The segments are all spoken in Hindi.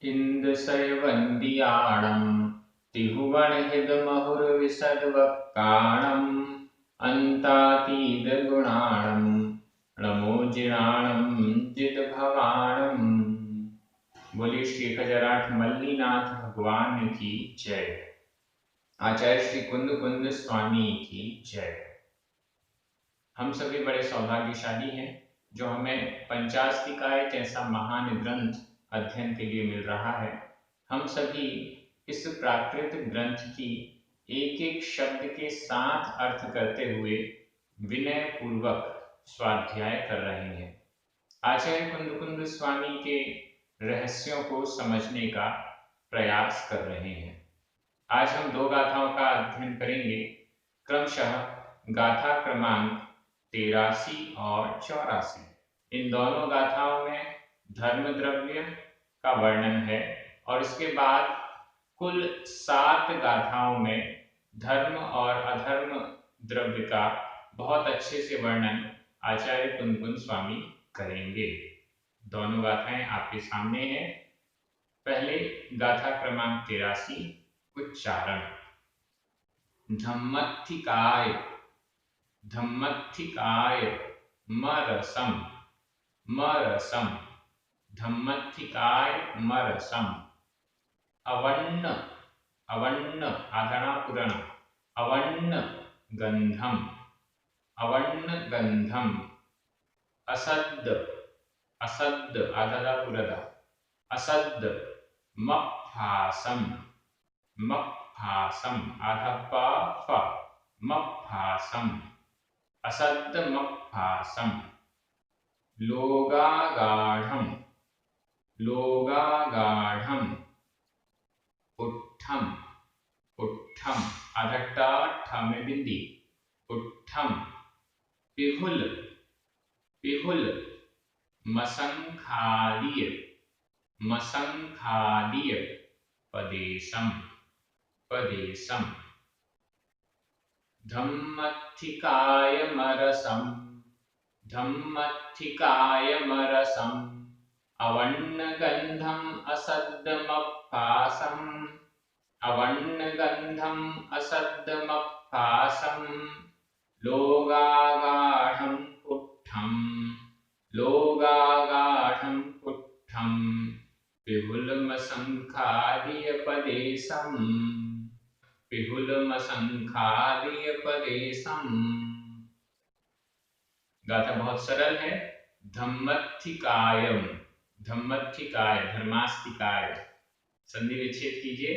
इन्दुशैवन्दियाणं त्रिभुवनहितमहुर्विशद्वक्काणम् अन्तातीतगुणाणं नमोजिनाणं जितभवाणम्। बोलिए श्री खजराठ मल्लीनाथ भगवान की जय। आचार्य श्री कुंद कुंद स्वामी की जय। हम सभी बड़े सौभाग्यशाली हैं जो हमें पंचास्तिकाय जैसा महान ग्रंथ अध्ययन के लिए मिल रहा है। हम सभी इस प्राकृत ग्रंथ की एक एक शब्द के साथ अर्थ करते हुए विनय पूर्वक स्वाध्याय कर रहे हैं। आचार्य कुंद कुंद स्वामी के रहस्यों को समझने का प्रयास कर रहे हैं। आज हम दो गाथाओं का अध्ययन करेंगे, क्रमशः गाथा क्रमांक 83 और 84। इन दोनों गाथाओं में धर्म द्रव्य का वर्णन है और इसके बाद कुल 7 गाथाओं में धर्म और अधर्म द्रव्य का बहुत अच्छे से वर्णन आचार्य कुंद कुंद स्वामी करेंगे। दोनों गाथाएं आपके सामने हैं। पहले गाथा क्रमांक 83 उच्चारण। धम्मत्थिकाय धम्मत्थिकाय मरसम मरसम धम्मत्थिकाय मरसम। अवन्न अवन्न आधना पुरण अवन्न गंधम अवन्न गंधम। असद् असद् आधना पुरदा असद् मप्फासम मप्फासम आधप्पा फ मप्फासम असद् मप्फासम। लोगागाढम लोगागाढम पुट्ठम पुट्ठम आधट्टा ठ में बिंदी पुट्ठम। पिहुल पिहुल मसंखालीय मसंखालीय पदेशम पदेशम। धम्मत्थिकाय मरसम धम्मत्थिकाय मरसम। अवन्न गंधम असद् मप्फासम अवन्न गंधम असद् मप्फासम। लोगागाढं पुट्ठम लोगागाढं पुट्ठम। पिहुलमसंखालीय पदेशम पिहुलमसंखालीय पदेशम। गाथा बहुत सरल है। धम्मत्थिकायम धम्मत्थिकाय धर्मास्तिकाय संधि विच्छेद कीजिए।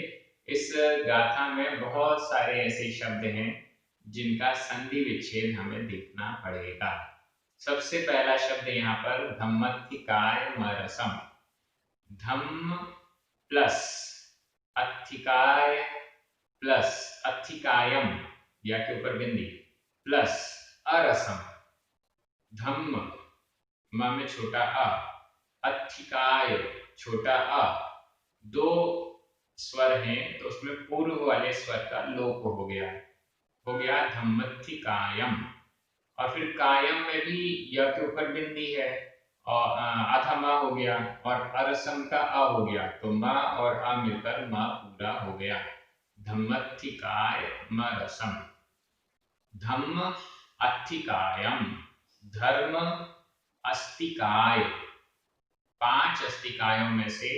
इस गाथा में बहुत सारे ऐसे शब्द हैं जिनका संधि विच्छेद हमें देखना पड़ेगा। सबसे पहला शब्द यहाँ पर धम्मत्थिकाय मरसम। धम्म प्लस अत्थिकाय प्लस अत्थिकायम या के ऊपर बिंदी प्लस अरसम। धम्म म में छोटा अ, अत्थिकाय छोटा अ, दो स्वर हैं तो उसमें पूर्व वाले स्वर का लोप हो गया धम्मत्थिकायम। और फिर कायम में भी य के ऊपर बिंदी है और आधा मा हो गया और अरसम का अ हो गया तो मा और अ मिलकर मा पूरा हो गया। धम्मत्थिकाय मरसम। धम्म अत्थिकायम धर्म अस्तिकाय। 5 अस्तिकायों में से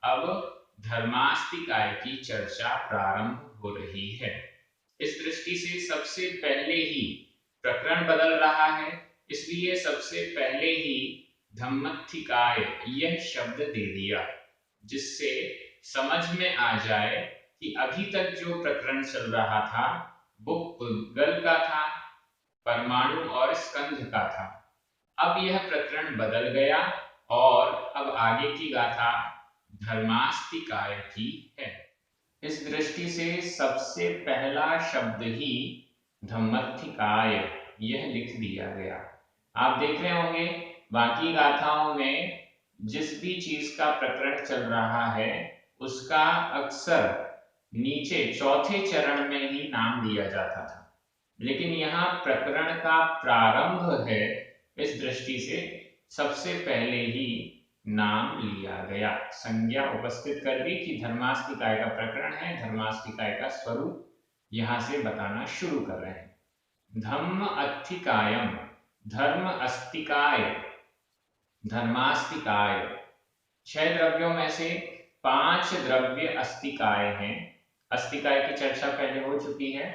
अब धर्मास्तिकाय की चर्चा प्रारंभ हो रही है। इस दृष्टि से सबसे पहले ही प्रकरण बदल रहा है, इसलिए सबसे पहले ही धम्मत्थिकाय यह शब्द दे दिया जिससे समझ में आ जाए कि अभी तक जो प्रकरण चल रहा था वो पुद्गल का था, परमाणु और स्कंध का था। अब यह प्रकरण बदल गया और अब आगे की गाथा धर्मास्तिकाय की है। इस दृष्टि से सबसे पहला शब्द ही धम्मत्थिकाय यह लिख दिया गया। आप देख रहे होंगे बाकी गाथाओं में जिस भी चीज का प्रकरण चल रहा है उसका अक्सर नीचे चौथे चरण में ही नाम दिया जाता था, लेकिन यहाँ प्रकरण का प्रारंभ है, इस दृष्टि से सबसे पहले ही नाम लिया गया। संज्ञा उपस्थित कर दी कि धर्मास्तिकाय का प्रकरण है, धर्मास्तिकाय का स्वरूप यहां से बताना शुरू कर रहे हैं। धम्म अस्तिकायम, धर्म अस्तिकाय, धर्मास्तिकाय। 6 द्रव्यों में से 5 द्रव्य अस्तिकाय हैं। अस्तिकाय की चर्चा पहले हो चुकी है।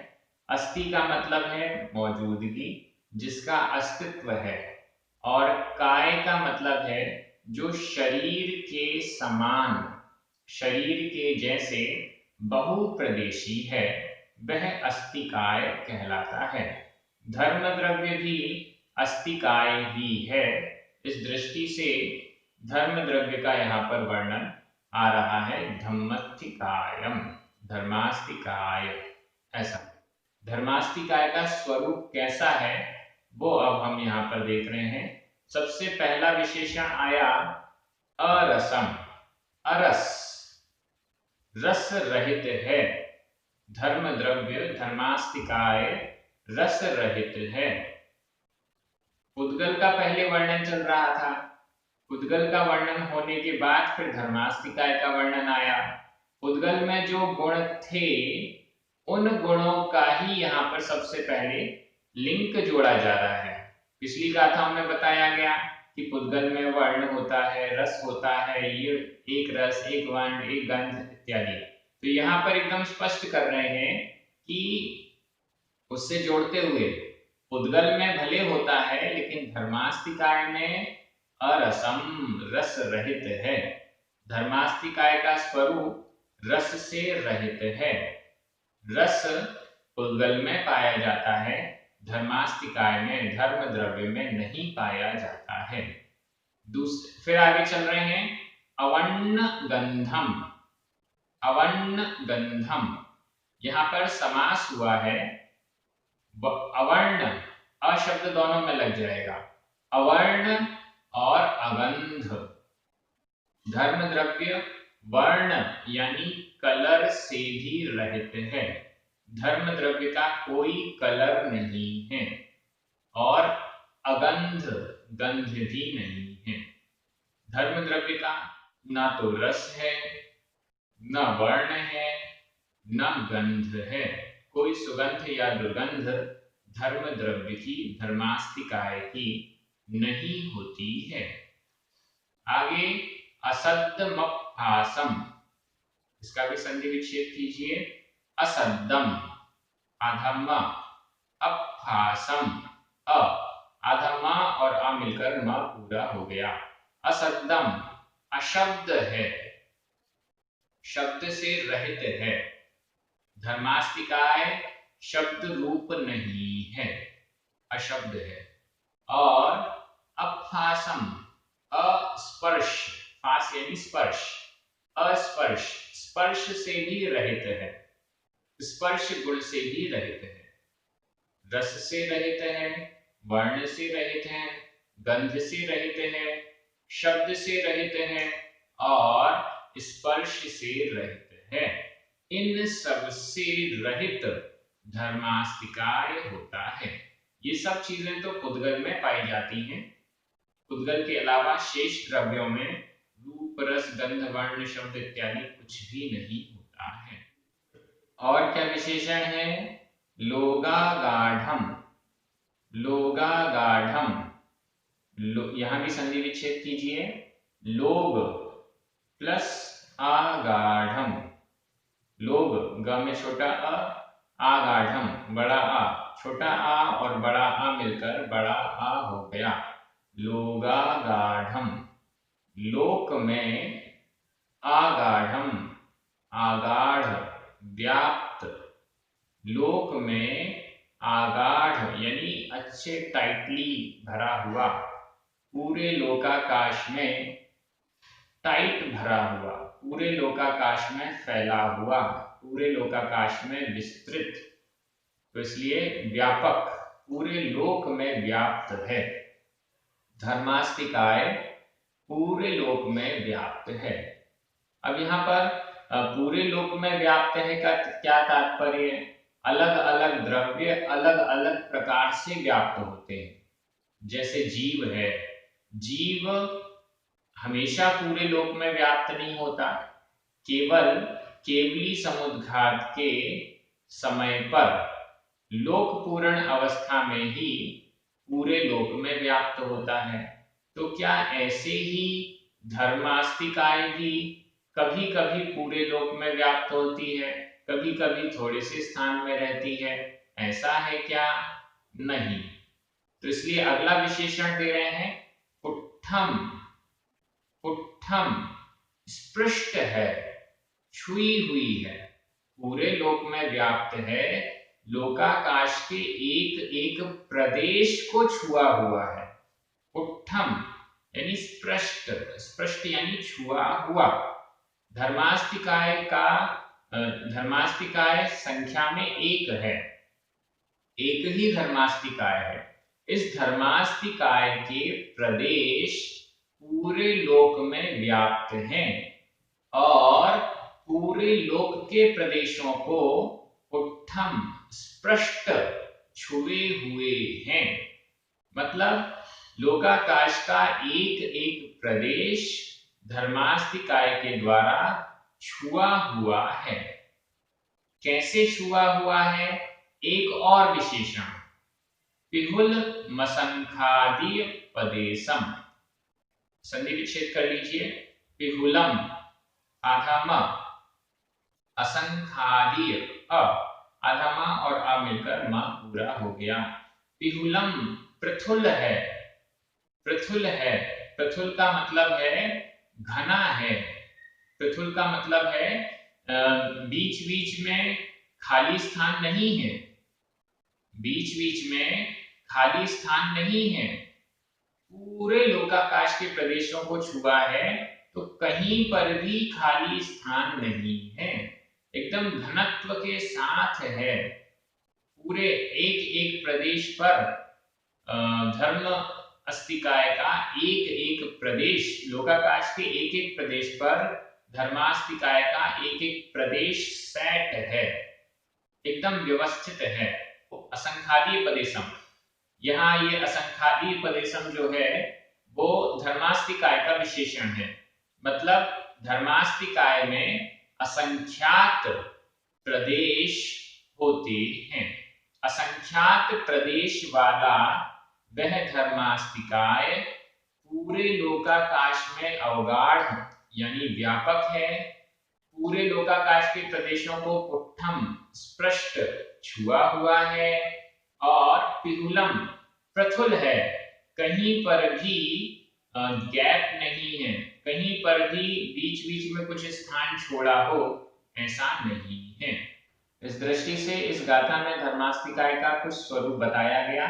अस्ति का मतलब है मौजूदगी, जिसका अस्तित्व है, और काय का मतलब है जो शरीर के समान, शरीर के जैसे बहुप्रदेशी है, वह अस्तिकाय कहलाता है। धर्म द्रव्य भी अस्तिकाय ही है। इस दृष्टि से धर्म द्रव्य का यहाँ पर वर्णन आ रहा है, धम्मस्तिकायम, धर्मास्तिकाय। ऐसा धर्मास्तिकाय का स्वरूप कैसा है वो अब हम यहाँ पर देख रहे हैं। सबसे पहला विशेषण आया अरसम, अरस, रस रहित है। धर्म द्रव्य धर्मास्तिकाय रस रहित है। उद्गल का पहले वर्णन चल रहा था, उद्गल का वर्णन होने के बाद फिर धर्मास्तिकाय का वर्णन आया। उद्गल में जो गुण थे उन गुणों का ही यहाँ पर सबसे पहले लिंक जोड़ा जा रहा है। पिछली गाथाओं में बताया गया कि उद्गल में वर्ण होता है, रस होता है, ये एक रस, एक वर्ण, एक गंध इत्यादि। तो यहाँ पर एकदम स्पष्ट कर रहे हैं कि उससे जोड़ते हुए उद्गल में भले होता है लेकिन धर्मास्तिकाय में अरसम, रस रहित है। धर्मास्तिकाय का स्वरूप रस से रहित है। रस उद्गल में पाया जाता है, धर्मास्तिकाय में, धर्म द्रव्य में नहीं पाया जाता है। फिर आगे चल रहे हैं अवर्ण गंधम, अवर्ण गंधम। यहां पर समास हुआ है, अवर्ण अशब्द दोनों में लग जाएगा, अवर्ण और अगंध। धर्म द्रव्य वर्ण यानी कलर से भी रहित है। धर्म द्रव्य का कोई कलर नहीं है, और अगंध, गंध भी नहीं है। धर्म द्रव्य का ना तो रस है, न वर्ण है, न गंध है। कोई सुगंध या दुर्गंध धर्म द्रव्य की, धर्मास्तिकाय की नहीं होती है। आगे असद्दमपहासम, इसका भी संधि विच्छेद कीजिए। असद्दम आधम, अपहासम अ, आधम और आ मिलकर म पूरा हो गया। असद्दम अशब्द है, शब्द से रहित है। धर्मास्तिकाय शब्द रूप नहीं है, अशब्द है। और अपहासम अस्पर्श, फास यानी स्पर्श, अस्पर्श, स्पर्श से भी रहित है, स्पर्श गुण से भी रहित है। रस से रहित है, वर्ण से रहित है, गंध से रहित है, शब्द से रहित है और स्पर्श से रहित है। इन सब से रहित धर्मास्तिकाय होता है। ये सब चीजें तो उद्गल में पाई जाती हैं। उद्गल के अलावा शेष द्रव्यों में रूप, रस, गंध, वर्ण, शब्द इत्यादि कुछ भी नहीं होता है। और क्या विशेषण है? लोगागाढ़म, लोगागाढ़म, यहां भी संधि विच्छेद कीजिए। लोग प्लस आगाढ़म, लोग ग में छोटा अ, आगाढ़म बड़ा आ, छोटा आ और बड़ा आ मिलकर बड़ा आ हो गया, लोगागाढ़म। लोक में आगाढ़म, आगाढ़, व्याप्त। लोक में आगाढ़ यानी अच्छे टाइटली भरा हुआ, पूरे लोकाकाश में टाइट भरा हुआ, पूरे लोकाकाश में फैला हुआ, पूरे लोकाकाश में विस्तृत, तो इसलिए व्यापक, पूरे लोक में व्याप्त है। धर्मास्तिकाय पूरे लोक में व्याप्त है। अब यहाँ पर पूरे लोक में व्याप्त है का क्या तात्पर्य? अलग अलग द्रव्य अलग अलग प्रकार से व्याप्त होते हैं। जैसे जीव है, जीव हमेशा पूरे लोक में व्याप्त नहीं होता, केवल केवली समुद्घात के समय पर लोक पूर्ण अवस्था में ही पूरे लोक में व्याप्त होता है। तो क्या ऐसे ही धर्मास्तिकाएं भी कभी कभी पूरे लोक में व्याप्त होती है, कभी कभी थोड़े से स्थान में रहती है, ऐसा है क्या? नहीं। तो इसलिए अगला विशेषण दे रहे हैं पुट्ठम। पुट्ठम स्पृष्ट है, छुई हुई है, पूरे लोक में व्याप्त है, लोकाकाश के एक एक प्रदेश को छुआ हुआ है। पुट्ठम यानी स्पृष्ट, स्पृष्ट यानी छुआ हुआ। धर्मास्तिकाय का धर्मास्तिकाय संख्या में एक है, एक ही धर्मास्तिकाय है। इस धर्मास्तिकाय के प्रदेश पूरे लोक में व्याप्त हैं और पूरे लोक के प्रदेशों को पुट्ठम स्पृष्ट छुए हुए हैं। मतलब लोकाकाश का एक एक प्रदेश धर्मास्तिकाय के द्वारा छुआ हुआ है। कैसे छुआ हुआ है? एक और विशेषण पिहुल मसंखादीय पदेशम। संधि विच्छेद कर लीजिए। पिहुलम आधा म, असंखादीय अ, आधा म और अ मिलकर म पूरा हो गया। पिहुलम पृथुल है, पृथुल है, पृथुल का मतलब है घना है, पृथुल का मतलब है बीच बीच में खाली स्थान नहीं है, बीच बीच में खाली स्थान नहीं है, पूरे लोकाकाश के प्रदेशों को छुआ है, तो कहीं पर भी खाली स्थान नहीं है, एकदम घनत्व के साथ है। पूरे एक एक प्रदेश पर धर्म अस्तिकाय का एक एक प्रदेश, लोकाकाश के एक एक प्रदेश पर धर्मास्तिकाय का एक एक प्रदेश सेट है, एकदम व्यवस्थित है। असंखादीय पदेशम, यहाँ ये असंखादीय पदेशम जो है वो धर्मास्तिकाय का विशेषण है। मतलब धर्मास्तिकाय में असंख्यात प्रदेश होते हैं, असंख्यात प्रदेश वाला वह धर्मास्तिकाय पूरे लोकाकाश में अवगाढ़ यानी व्यापक है, पूरे लोकाकाश के प्रदेशों को पुट्ठम स्पृष्ट छुआ हुआ है और पिहुलम प्रथुल है, कहीं पर भी गैप नहीं है, कहीं पर भी बीच बीच में कुछ स्थान छोड़ा हो, ऐसा नहीं है। इस दृष्टि से इस गाथा में धर्मास्तिकाय का कुछ स्वरूप बताया गया।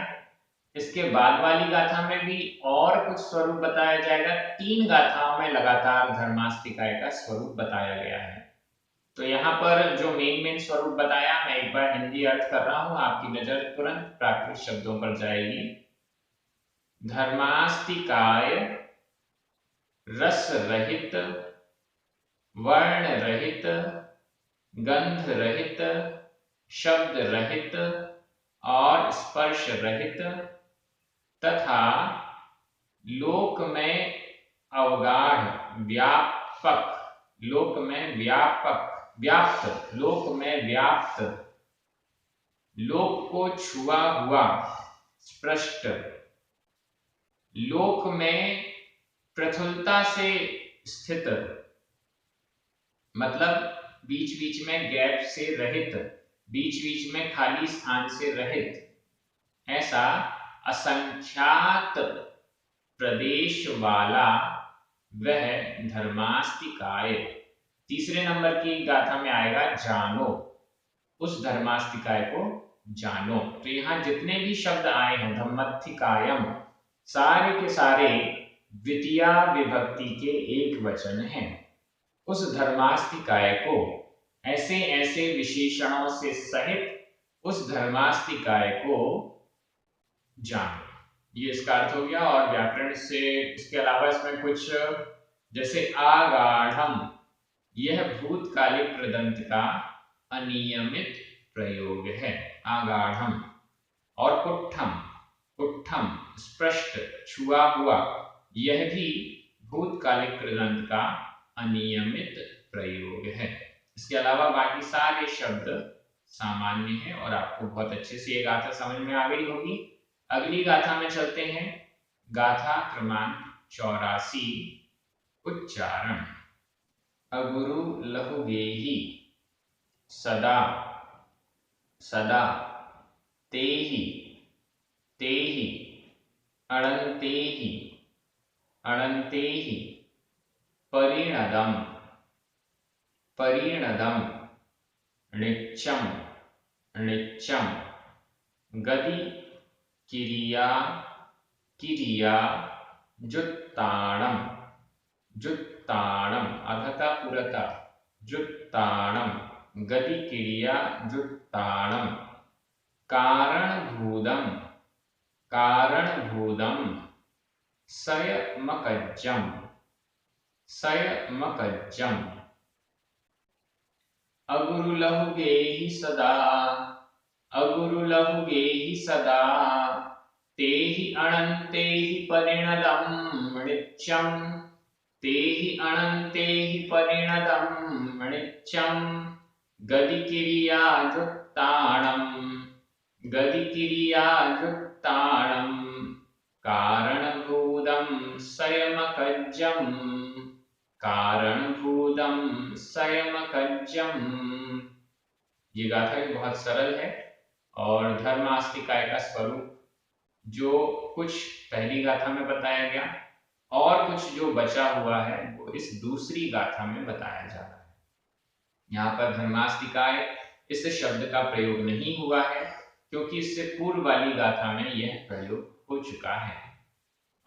इसके बाद वाली गाथा में भी और कुछ स्वरूप बताया जाएगा। 3 गाथाओं में लगातार धर्मास्तिकाय का स्वरूप बताया गया है। तो यहाँ पर जो मेन स्वरूप बताया, मैं एक बार हिंदी अर्थ कर रहा हूं, आपकी नजर तुरंत प्राकृत शब्दों पर जाएगी। धर्मास्तिकाय रस रहित, वर्ण रहित, गंध रहित, शब्द रहित और स्पर्श रहित तथा लोक में अवगाढ़ व्यापक, लोक में व्यापक व्याप्त, लोक में व्याप्त, लोक को छुआ हुआ स्पष्ट, लोक में प्रथुलता से स्थित, मतलब बीच बीच में गैप से रहित, बीच बीच में खाली स्थान से रहित, ऐसा असंख्यात प्रदेश वाला वह धर्मास्तिकाय। तीसरे नंबर की गाथा में आएगा जानो, उस धर्मास्तिकाय को जानो। तो यहाँ जितने भी शब्द आए हैं धम्मत्थिकायम, सारे के सारे द्वितीया विभक्ति के एक वचन हैं। उस धर्मास्तिकाय को ऐसे ऐसे विशेषणों से सहित उस धर्मास्तिकाय को जानो, ये इसका अर्थ हो गया। और व्याकरण से इसके अलावा इसमें कुछ जैसे आगाढ़म, यह भूतकालिक कृदंत का अनियमित प्रयोग है, आगाढ़म। और पुट्ठम, पुट्ठम स्पष्ट छुआ हुआ, यह भी भूतकालिक कृदंत का अनियमित प्रयोग है। इसके अलावा बाकी सारे शब्द सामान्य हैं और आपको बहुत अच्छे से ये गाथा समझ में आ गई होगी। अगली गाथा में चलते हैं। गाथा क्रमांक 84। उच्चारण। अगुरु लहुगेहि सदा सदा तेहि तेहि अणन्तेहि अणन्तेहि परिणदम् परिणदम् णिच्चं णिच्चं गति किरिया किरिया जुत्ताणम् जुत्ताणम् अधता पुरता जुत्ताणम् गति किरिया जुत्ताणम् कारणभूतम् कारणभूतम् सयमकज्जम् सयमकज्जम् अगुरुलहुगेहि सदा अगुरुलहुगेहि सदा तेहि अणन्तेहि परिणदम् णिच्चं तेहि अणन्तेहि परिणदम् णिच्चं गदिकिरिया जुत्ताणम् गदिकिरिया जुत्ताणम् कारणभूतं सयमकज्जम् कारणभूतं सयमकज्जम्। ये गाथा भी बहुत सरल है और धर्मास्तिकाय का स्वरूप जो कुछ पहली गाथा में बताया गया और कुछ जो बचा हुआ है वो इस दूसरी गाथा में बताया जा रहा है। यहाँ पर धर्मास्तिकाय इस शब्द का प्रयोग नहीं हुआ है क्योंकि इससे पूर्व वाली गाथा में यह प्रयोग हो चुका है।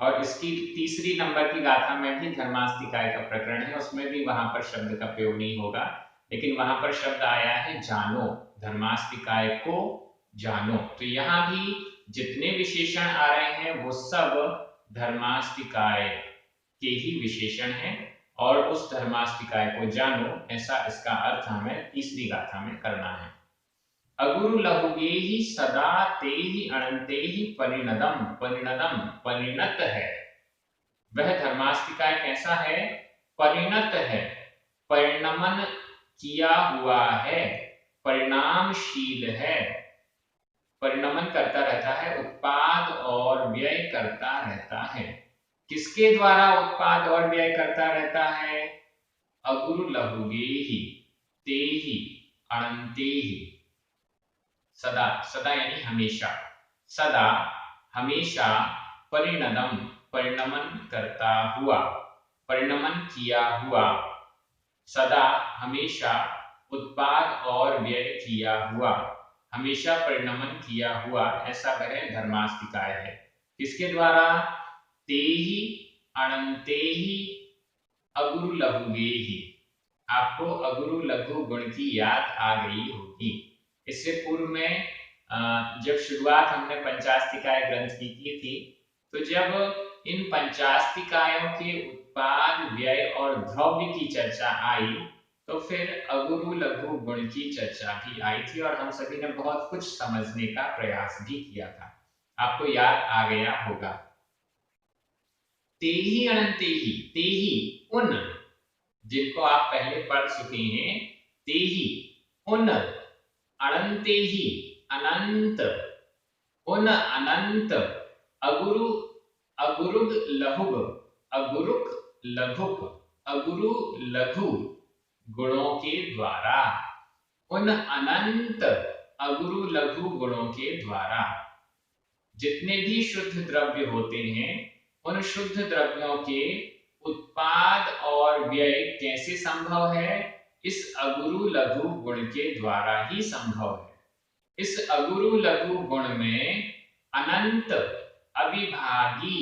और इसकी तीसरी नंबर की गाथा में भी धर्मास्तिकाय का प्रकरण है, उसमें भी वहां पर शब्द का प्रयोग नहीं होगा, लेकिन वहां पर शब्द आया है जानो, धर्मास्तिकाय को जानो। तो यहाँ भी जितने विशेषण आ रहे हैं वो सब धर्मास्तिकाय के ही विशेषण हैं और उस धर्मास्तिकाय को जानो, ऐसा इसका अर्थ हमें तीसरी गाथा में करना है। अगुरु लहुगेहि सदा तेहि अणन्तेहि परिणदम् परिणदम् परिणत है। वह धर्मास्तिकाय कैसा है? परिणत है, परिणमन किया हुआ है, परिणामशील है, परिणमन करता रहता है, उत्पाद और व्यय करता रहता है। किसके द्वारा उत्पाद और व्यय करता रहता है? अगुरु लहुगेहि तेहि अणन्तेहि सदा, सदा यानी हमेशा, सदा हमेशा परिणदम परिणमन करता हुआ, परिणमन किया हुआ, सदा हमेशा उत्पाद और व्यय किया हुआ, हमेशा परिणमन किया हुआ, ऐसा वह धर्मास्तिकाय है। किसके द्वारा? तेहि अणन्तेहि अगुरु लहुगेहि। आपको अगुरु लघु गुण की याद आ गई होगी। इससे पूर्व में जब शुरुआत हमने पंचास्तिकाय ग्रंथ की थी तो जब इन पंचास्तिकायों के उत्पाद व्यय और द्रव्य की चर्चा आई तो फिर अगुरु लघु गुण की चर्चा भी आई थी और हम सभी ने बहुत कुछ समझने का प्रयास भी किया था। आपको याद आ गया होगा। तेहि अणन्तेहि, तेहि उन, जिनको आप पहले पढ़ चुके हैं, तेहि उन, अणन्तेहि अनंत, उन अनंत, अगुरु अगुरुग लघुग, अगुरुक लघुक, अगुरु लघु गुणों के द्वारा, उन अनंत अगुरु लघु गुणों के द्वारा। जितने भी शुद्ध द्रव्य होते हैं उन शुद्ध द्रव्यों के उत्पाद और व्यय कैसे संभव है? इस अगुरु लघु गुण के द्वारा ही संभव है। इस अगुरु लघु गुण में अनंत अविभागी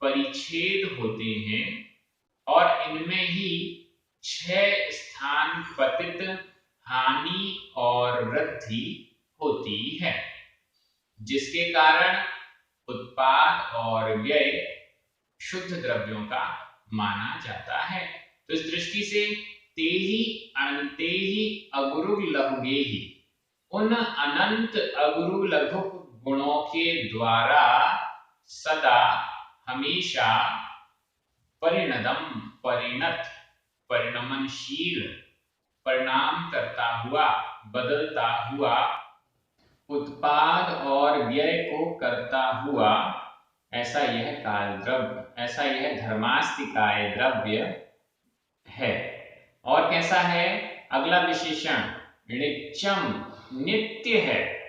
परिच्छेद होते हैं और इनमें ही 6 स्थान पतित हानि और वृद्धि होती है, जिसके कारण उत्पाद और व्यय शुद्ध द्रव्यों का माना जाता है। तो इस दृष्टि से तेहि अणन्तेहि अगुरु लहुगेहि, उन अनंत अगुरु लघु गुणों के द्वारा सदा हमेशा परिणदम परिणत, परिणमनशील, परिणाम करता हुआ, बदलता हुआ, उत्पाद और व्यय को करता हुआ, ऐसा यह काल द्रव्य, ऐसा यह धर्मास्तिकाय द्रव्य है। और कैसा है? अगला विशेषण नित्यम, नित्य है,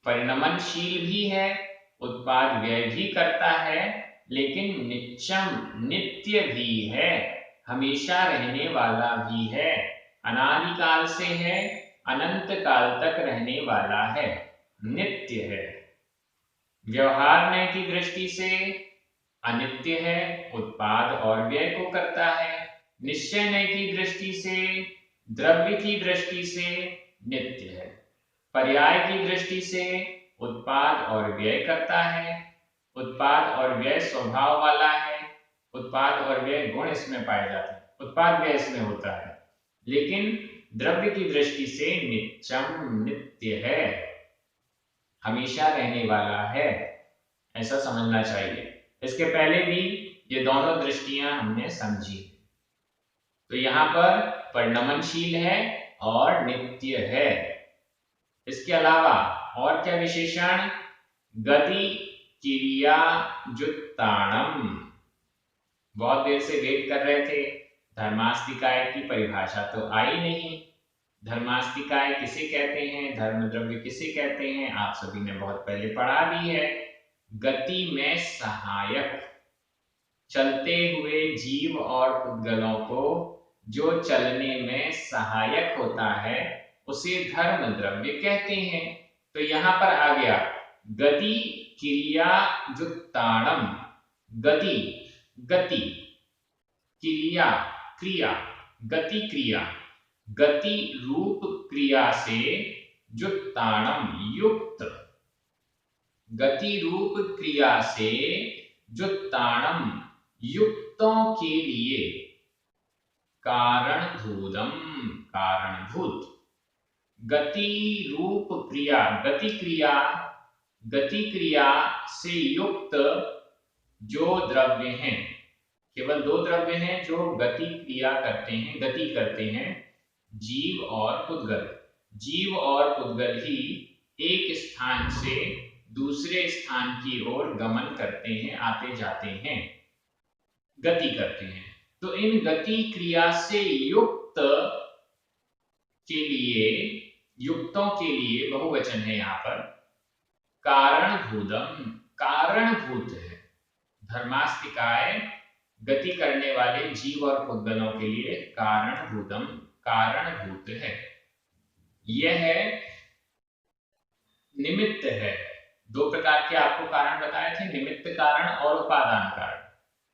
परिणमनशील भी है, उत्पाद व्यय भी करता है, लेकिन नित्यम, नित्य भी है, हमेशा रहने वाला भी है, अनादिकाल से है, अनंत काल तक रहने वाला है, नित्य है। व्यवहार न्याय की दृष्टि से अनित्य है, उत्पाद और व्यय को करता है। निश्चय न्याय की दृष्टि से, द्रव्य की दृष्टि से नित्य है। पर्याय की दृष्टि से उत्पाद और व्यय करता है, उत्पाद और व्यय स्वभाव वाला है, उत्पाद और व्यय गुण इसमें पाए जाते हैं, उत्पाद व्यय इसमें होता है। लेकिन द्रव्य की दृष्टि से नित्यम, नित्य है, हमेशा रहने वाला है, ऐसा समझना चाहिए। इसके पहले भी ये दोनों दृष्टियां हमने समझी। तो यहाँ पर परिणमनशील है और नित्य है। इसके अलावा और क्या विशेषण? गति क्रिया जुत्ताणम। बहुत देर से वेट कर रहे थे, धर्मास्तिकाय की परिभाषा तो आई नहीं। धर्मास्तिकाय किसे कहते हैं, धर्म द्रव्य किसे कहते हैं, आप सभी ने बहुत पहले पढ़ा भी है। गति में सहायक, चलते हुए जीव और पुद्गलों को जो चलने में सहायक होता है उसे धर्म द्रव्य कहते हैं। तो यहां पर आ गया गति क्रिया जुत्ताणम। गति, गति, क्रिया, क्रिया, गति क्रिया, गति रूप क्रिया से जुत्ताणम, युक्त, गति रूप क्रिया से जुत्ताणम, युक्तों के लिए, कारणभूतम, कारणभूत, गति रूप क्रिया, गति क्रिया, गति क्रिया से युक्त जो द्रव्य हैं, केवल दो द्रव्य हैं जो गति क्रिया करते हैं, गति करते हैं, जीव और पुद्गल। जीव और पुद्गल ही एक स्थान से दूसरे स्थान की ओर गमन करते हैं, आते जाते हैं, गति करते हैं। तो इन गति क्रिया से युक्त के लिए, युक्तों के लिए बहुवचन है यहाँ पर, कारणभूतम, कारणभूत है। धर्मास्तिकाय गति करने वाले जीव और पुद्गलों के लिए कारणभूतम, कारणभूत है। यह निमित्त है। दो प्रकार के आपको कारण बताए थे, निमित्त कारण और उपादान कारण।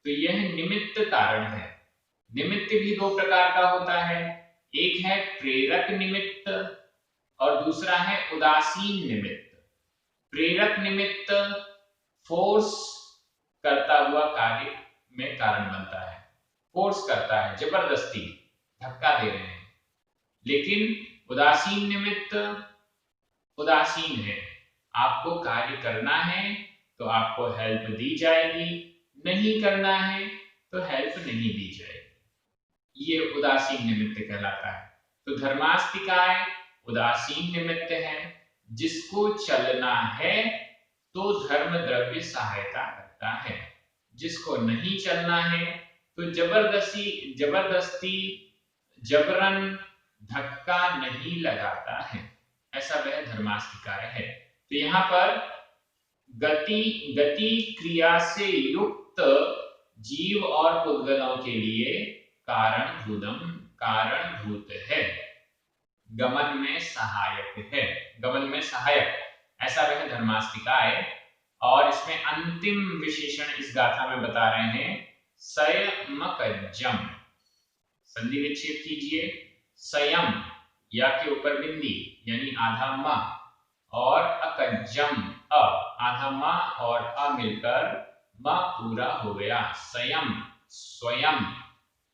तो यह निमित्त कारण है। निमित्त भी दो प्रकार का होता है, एक है प्रेरक निमित्त और दूसरा है उदासीन निमित्त। प्रेरक निमित्त फोर्स करता हुआ कार्य में कारण बनता है, फोर्स करता है, जबरदस्ती धक्का दे रहे हैं। लेकिन उदासीन निमित्त उदासीन है, आपको कार्य करना है तो आपको हेल्प दी जाएगी, नहीं करना है तो हेल्प नहीं दी जाएगी। ये उदासीन निमित्त कहलाता है। तो धर्मास्तिकाय उदासीन निमित्त है, जिसको चलना है तो धर्म द्रव्य सहायता करता है, जिसको नहीं चलना है तो जबरदस्ती जबरदस्ती जबरन धक्का नहीं लगाता है, ऐसा वह धर्मास्तिकाय है। तो यहाँ पर गति क्रिया से युक्त जीव और पुद्गलों के लिए कारणभूतम, कारणभूत है, गमन में सहायक है, गमन में सहायक, ऐसा वह धर्मास्तिकाय। और इसमें अंतिम विशेषण इस गाथा में बता रहे हैं, संयमकज्जम। संधि विच्छेद कीजिए, संयम या के ऊपर बिंदी यानी आधा म और अकज्जम, अ, आधा म और अ मिलकर म पूरा हो गया, संयम, स्वयं,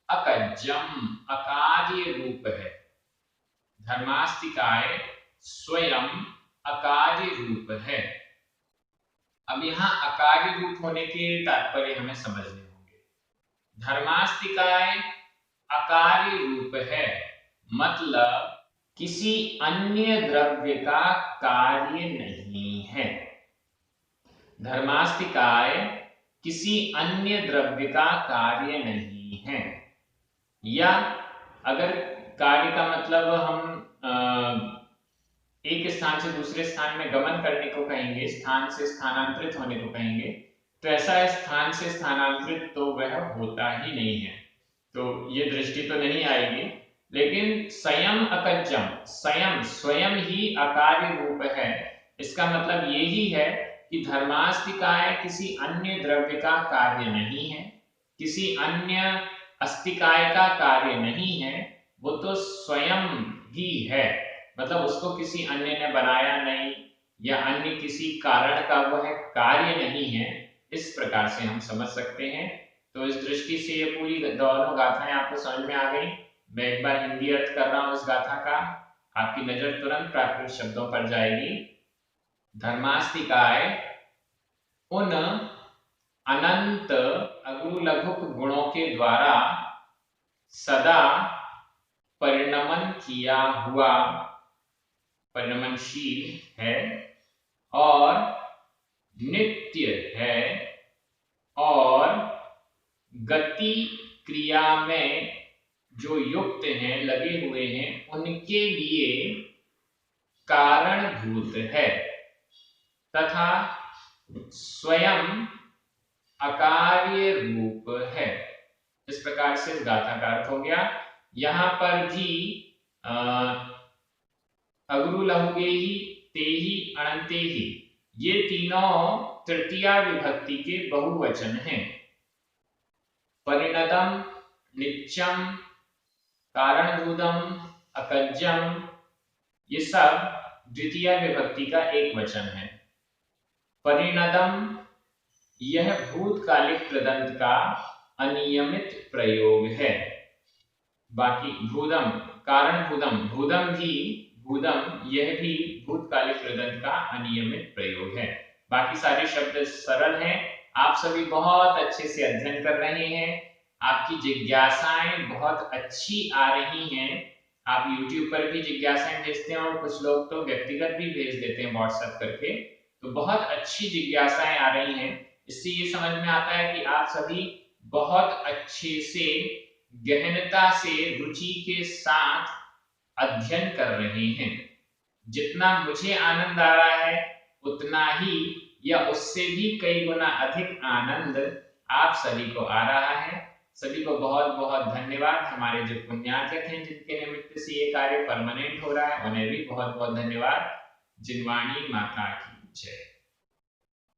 अकज्जम अकार्य रूप है। धर्मास्तिकाय स्वयं अकार्य रूप है। अब यहाँ अकार्य रूप होने के तात्पर्य हमें समझने होंगे। धर्मास्तिकाय अकार्य रूप है, मतलब किसी अन्य द्रव्य का कार्य नहीं है। धर्मास्तिकाय किसी अन्य द्रव्य का कार्य नहीं है, या अगर कार्य का मतलब हम एक स्थान से दूसरे स्थान में गमन करने को कहेंगे, स्थान से स्थानांतरित होने को कहेंगे, तो ऐसा स्थान से स्थानांतरित तो वह होता ही नहीं है, तो ये दृष्टि तो नहीं आएगी। लेकिन स्वयं अकज्जम, स्वयं ही अकार्य रूप है, इसका मतलब यही है कि धर्मास्तिकाय किसी अन्य द्रव्य का कार्य नहीं है, किसी अन्य अस्तिकाय का कार्य नहीं है, वो तो स्वयं ही है, मतलब उसको किसी अन्य ने बनाया नहीं या अन्य किसी कारण का वह कार्य नहीं है, इस प्रकार से हम समझ सकते हैं। तो इस दृष्टि से ये पूरी दोनों गाथाएं आपको समझ में आ गई। मैं एक बार हिंदी अर्थ कर रहा हूं इस गाथा का, आपकी नजर तुरंत प्राकृत शब्दों पर जाएगी। धर्मास्तिकाय उन अनंत अगु लघुक गुणों के द्वारा सदा परिणमन किया हुआ, परिणमनशील है और नित्य है और गति क्रिया में जो युक्त हैं, लगे हुए हैं, उनके लिए कारणभूत है तथा स्वयं अकार्य रूप है। इस प्रकार से इस गाथा का अर्थ हो गया। यहां पर भी अगरु लहुगे ही ते ही अनंते ही, ये तीनों तृतीया विभक्ति के बहुवचन हैं। परिणदम, नित्यम, कारणभूतम, अकज्जम, ये सब द्वितीय विभक्ति का एक वचन है। परिणदम यह भूतकालिक कृदंत का अनियमित प्रयोग है। बाकी भूदम, कारणभूतम, भूदम भी, भूदम यह भी भूतकालिक कृदंत का अनियमित प्रयोग है। बाकी सारे शब्द सरल हैं। आप सभी बहुत अच्छे से अध्ययन कर रहे हैं, आपकी जिज्ञासाएं बहुत अच्छी आ रही हैं। आप YouTube पर भी जिज्ञासाएं भेजते हैं और कुछ लोग तो व्यक्तिगत भी भेज देते हैं व्हाट्सएप करके, तो बहुत अच्छी जिज्ञासाएं आ रही हैं। इससे ये समझ में आता है कि आप सभी बहुत अच्छे से, गहनता से, रुचि के साथ अध्ययन कर रहे हैं। जितना मुझे आनंद आ रहा है उतना ही या उससे भी कई गुना अधिक आनंद आप सभी को आ रहा है। सभी को बहुत बहुत धन्यवाद। हमारे जो पुण्यार्चक हैं जिनके निमित्त से ये कार्य परमानेंट हो रहा है, उन्हें भी बहुत बहुत धन्यवाद। जिनवाणी माता की जय।